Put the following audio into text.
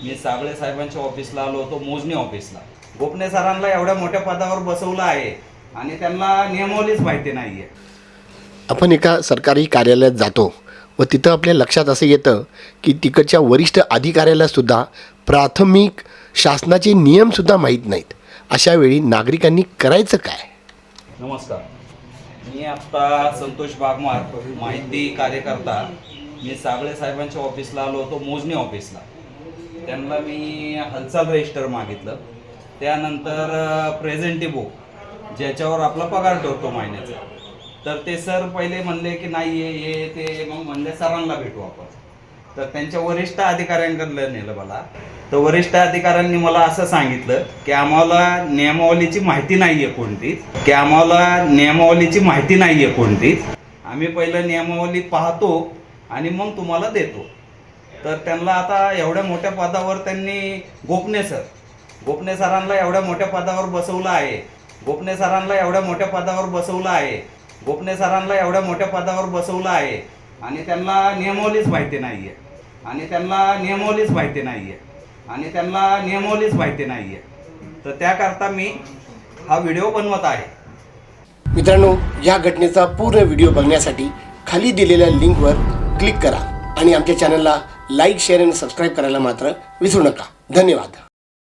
मी साबळे साहेबांच्या ऑफिसला आलो होतो, मोजणी ऑफिसला. गोपने सरांना एवढ्या मोठ्या पदावर बसवलं आहे आणि त्यांना नियमावलीच माहिती नाही आहे. आपण एका सरकारी कार्यालयात जातो व तिथं आपल्या लक्षात असं येतं की तिकडच्या वरिष्ठ अधिकाऱ्यालासुद्धा प्राथमिक शासनाचे नियमसुद्धा माहीत नाहीत. अशावेळी नागरिकांनी करायचं काय? नमस्कार, मी आत्ता संतोष बागमार, माहिती कार्यकर्ता. मी साबळे साहेबांच्या ऑफिसला आलो होतो, मोजणी ऑफिसला. त्यांना मी हालचाल रजिस्टर मागितलं, त्यानंतर प्रेझेंटी बुक ज्याच्यावर आपला पगार ठरतो महिन्याचा. तर ते सर पहिले म्हणले की नाही हे ते, मग म्हणले सरांना भेटू आपण. तर त्यांच्या वरिष्ठ अधिकाऱ्यांकडे नेलं मला. तर वरिष्ठ अधिकाऱ्यांनी मला असं सांगितलं की आम्हाला नियमावलीची माहिती नाही आहे कोणतीच, आम्ही पहिलं नियमावली पाहतो आणि मग तुम्हाला देतो. तर त्यांना आता एवढ्या मोठ्या पदावर त्यांनी गोपने सरांना एवढ्या मोठ्या पदावर बसवलं आहे आणि त्यांना नियमावलीच माहिती नाहीये. तर त्याकरता मी हा व्हिडिओ बनवत आहे. मित्रांनो, या घटनेचा पूर्ण व्हिडिओ बघण्यासाठी खाली दिलेल्या लिंकवर क्लिक करा आणि आमच्या चॅनलला लाईक, शेअर आणि सबस्क्राईब करायला मात्र विसरू नका. धन्यवाद.